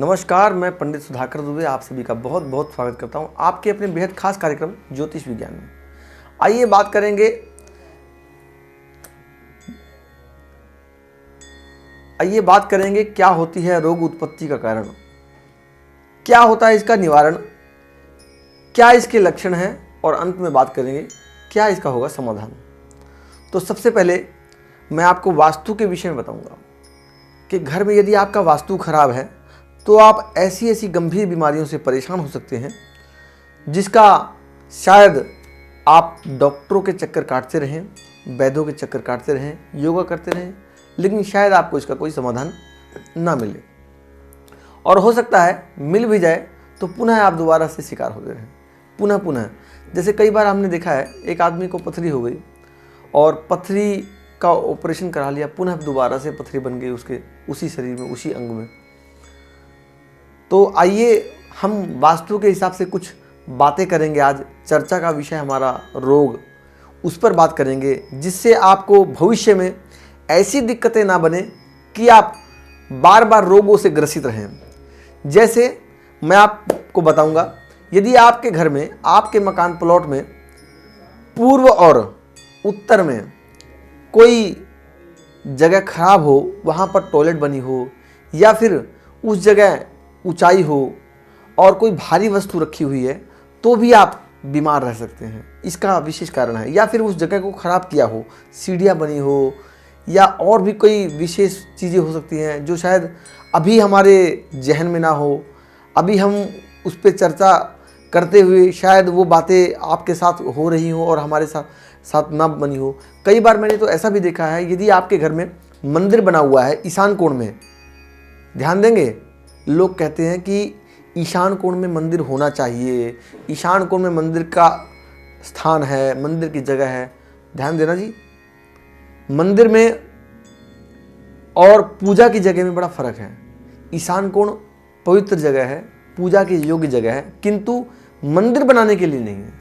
नमस्कार, मैं पंडित सुधाकर दुबे आप सभी का बहुत बहुत स्वागत करता हूं आपके अपने बेहद खास कार्यक्रम ज्योतिष विज्ञान में। आइए बात करेंगे क्या होती है रोग उत्पत्ति का कारण, क्या होता है इसका निवारण, क्या इसके लक्षण हैं और अंत में बात करेंगे क्या इसका होगा समाधान। तो सबसे पहले मैं आपको वास्तु के विषय में बताऊंगा कि घर में यदि आपका वास्तु खराब है तो आप ऐसी ऐसी गंभीर बीमारियों से परेशान हो सकते हैं जिसका शायद आप डॉक्टरों के चक्कर काटते रहें, वैद्यों के चक्कर काटते रहें, योगा करते रहें, लेकिन शायद आपको इसका कोई समाधान ना मिले। और हो सकता है मिल भी जाए तो पुनः आप दोबारा से शिकार होते रहें, पुनः। जैसे कई बार हमने देखा है एक आदमी को पथरी हो गई और पथरी का ऑपरेशन करा लिया, पुनः दोबारा से पथरी बन गई उसके उसी शरीर में, उसी अंग में। तो आइए हम वास्तु के हिसाब से कुछ बातें करेंगे। आज चर्चा का विषय हमारा रोग, उस पर बात करेंगे जिससे आपको भविष्य में ऐसी दिक्कतें ना बने कि आप बार बार रोगों से ग्रसित रहें। जैसे मैं आपको बताऊंगा, यदि आपके घर में, आपके मकान प्लॉट में पूर्व और उत्तर में कोई जगह खराब हो, वहाँ पर टॉयलेट बनी हो, या फिर उस जगह ऊंचाई हो और कोई भारी वस्तु रखी हुई है, तो भी आप बीमार रह सकते हैं। इसका विशेष कारण है। या फिर उस जगह को ख़राब किया हो, सीढ़ियाँ बनी हो, या और भी कोई विशेष चीज़ें हो सकती हैं जो शायद अभी हमारे जहन में ना हो, अभी हम उस पर चर्चा करते हुए शायद वो बातें आपके साथ हो रही हो और हमारे साथ ना बनी हो। कई बार मैंने तो ऐसा भी देखा है, यदि आपके घर में मंदिर बना हुआ है ईशान कोण में, ध्यान देंगे, लोग कहते हैं कि ईशान कोण में मंदिर होना चाहिए, ईशान कोण में मंदिर का स्थान है, मंदिर की जगह है। ध्यान देना जी, मंदिर में और पूजा की जगह में बड़ा फर्क है। ईशान कोण पवित्र जगह है, पूजा की योग्य जगह है, किंतु मंदिर बनाने के लिए नहीं है।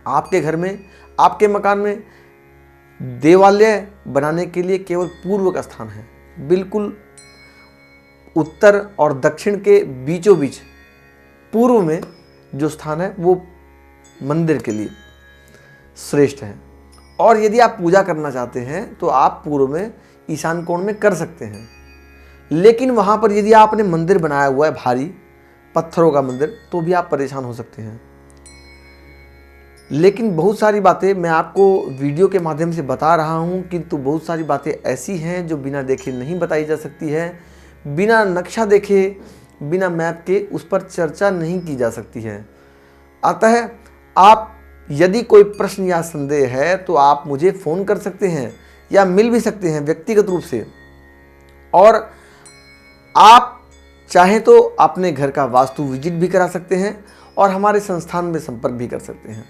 आपके घर में, आपके मकान में देवालय बनाने के लिए केवल पूर्व का स्थान है। बिल्कुल उत्तर और दक्षिण के बीचों बीच पूर्व में जो स्थान है वो मंदिर के लिए श्रेष्ठ है। और यदि आप पूजा करना चाहते हैं तो आप पूर्व में ईशान कोण में कर सकते हैं, लेकिन वहाँ पर यदि आपने मंदिर बनाया हुआ है भारी पत्थरों का मंदिर, तो भी आप परेशान हो सकते हैं। लेकिन बहुत सारी बातें मैं आपको वीडियो के माध्यम से बता रहा हूँ, किंतु बहुत सारी बातें ऐसी हैं जो बिना देखे नहीं बताई जा सकती है, बिना नक्शा देखे, बिना मैप के उस पर चर्चा नहीं की जा सकती है। अतः आप यदि कोई प्रश्न या संदेह है तो आप मुझे फ़ोन कर सकते हैं या मिल भी सकते हैं व्यक्तिगत रूप से, और आप चाहें तो अपने घर का वास्तु विजिट भी करा सकते हैं और हमारे संस्थान में संपर्क भी कर सकते हैं।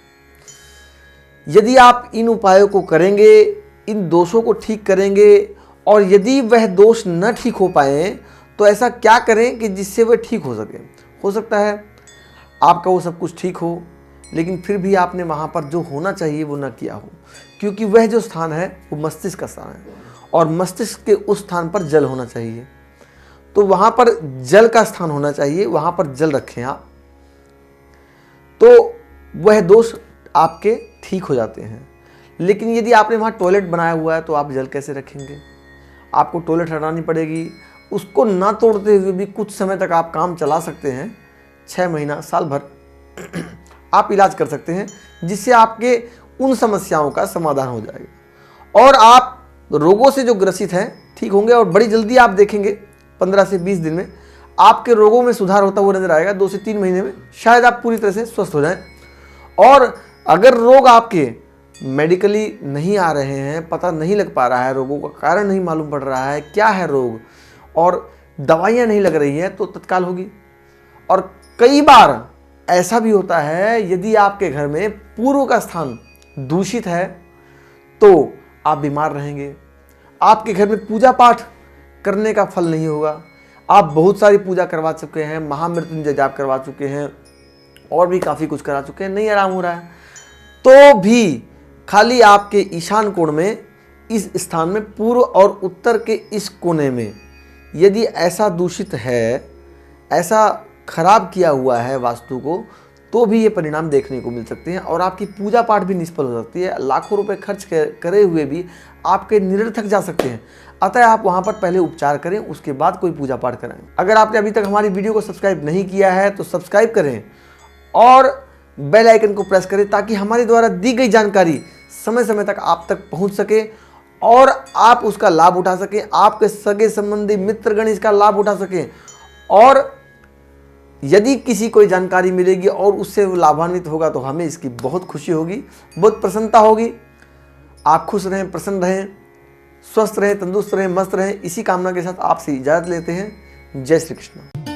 यदि आप इन उपायों को करेंगे, इन दोषों को ठीक करेंगे, और यदि वह दोष न ठीक हो पाए तो ऐसा क्या करें कि जिससे वह ठीक हो सके। हो सकता है आपका वो सब कुछ ठीक हो, लेकिन फिर भी आपने वहाँ पर जो होना चाहिए वो ना किया हो, क्योंकि वह जो स्थान है वो मस्तिष्क का स्थान है और मस्तिष्क के उस स्थान पर जल होना चाहिए। तो वहाँ पर जल का स्थान होना चाहिए, वहाँ पर जल रखें आप, तो वह दोष आपके ठीक हो जाते हैं। लेकिन यदि आपने वहाँ टॉयलेट बनाया हुआ है तो आप जल कैसे रखेंगे? आपको टॉयलेट हटानी पड़ेगी। उसको ना तोड़ते हुए भी कुछ समय तक आप काम चला सकते हैं, 6 महीना, साल भर आप इलाज कर सकते हैं, जिससे आपके उन समस्याओं का समाधान हो जाएगा और आप रोगों से जो ग्रसित हैं ठीक होंगे। और बड़ी जल्दी आप देखेंगे 15 से 20 दिन में आपके रोगों में सुधार होता हुआ नजर आएगा। 2 से 3 महीने में शायद आप पूरी तरह से स्वस्थ हो जाएं। और अगर रोग आपके मेडिकली नहीं आ रहे हैं, पता नहीं लग पा रहा है, रोगों का कारण नहीं मालूम पड़ रहा है क्या है रोग, और दवाइयाँ नहीं लग रही हैं, तो तत्काल होगी। और कई बार ऐसा भी होता है, यदि आपके घर में पूर्व का स्थान दूषित है तो आप बीमार रहेंगे। आपके घर में पूजा पाठ करने का फल नहीं होगा। आप बहुत सारी पूजा करवा चुके हैं, महामृत्युंजय जाप करवा चुके हैं और भी काफ़ी कुछ करा चुके हैं, नहीं आराम हो रहा है, तो भी खाली आपके ईशान कोण में, इस स्थान में, पूर्व और उत्तर के इस कोने में यदि ऐसा दूषित है ऐसा खराब किया हुआ है वास्तु को, तो भी ये परिणाम देखने को मिल सकते हैं और आपकी पूजा पाठ भी निष्फल हो सकती है। लाखों रुपए खर्च करे हुए भी आपके निरर्थक जा सकते हैं। अतः आप वहाँ पर पहले उपचार करें, उसके बाद कोई पूजा पाठ करें। अगर आपने अभी तक हमारी वीडियो को सब्सक्राइब नहीं किया है तो सब्सक्राइब करें और बेल आइकन को प्रेस करें, ताकि हमारे द्वारा दी गई जानकारी समय समय तक आप तक पहुँच सके और आप उसका लाभ उठा सकें, आपके सगे संबंधी मित्रगण इसका लाभ उठा सकें। और यदि किसी कोई जानकारी मिलेगी और उससे वो लाभान्वित होगा तो हमें इसकी बहुत खुशी होगी, बहुत प्रसन्नता होगी। आप खुश रहें, प्रसन्न रहें, स्वस्थ रहें, तंदुरुस्त रहें, मस्त रहें, इसी कामना के साथ आपसे इजाज़त लेते हैं। जय श्री कृष्ण।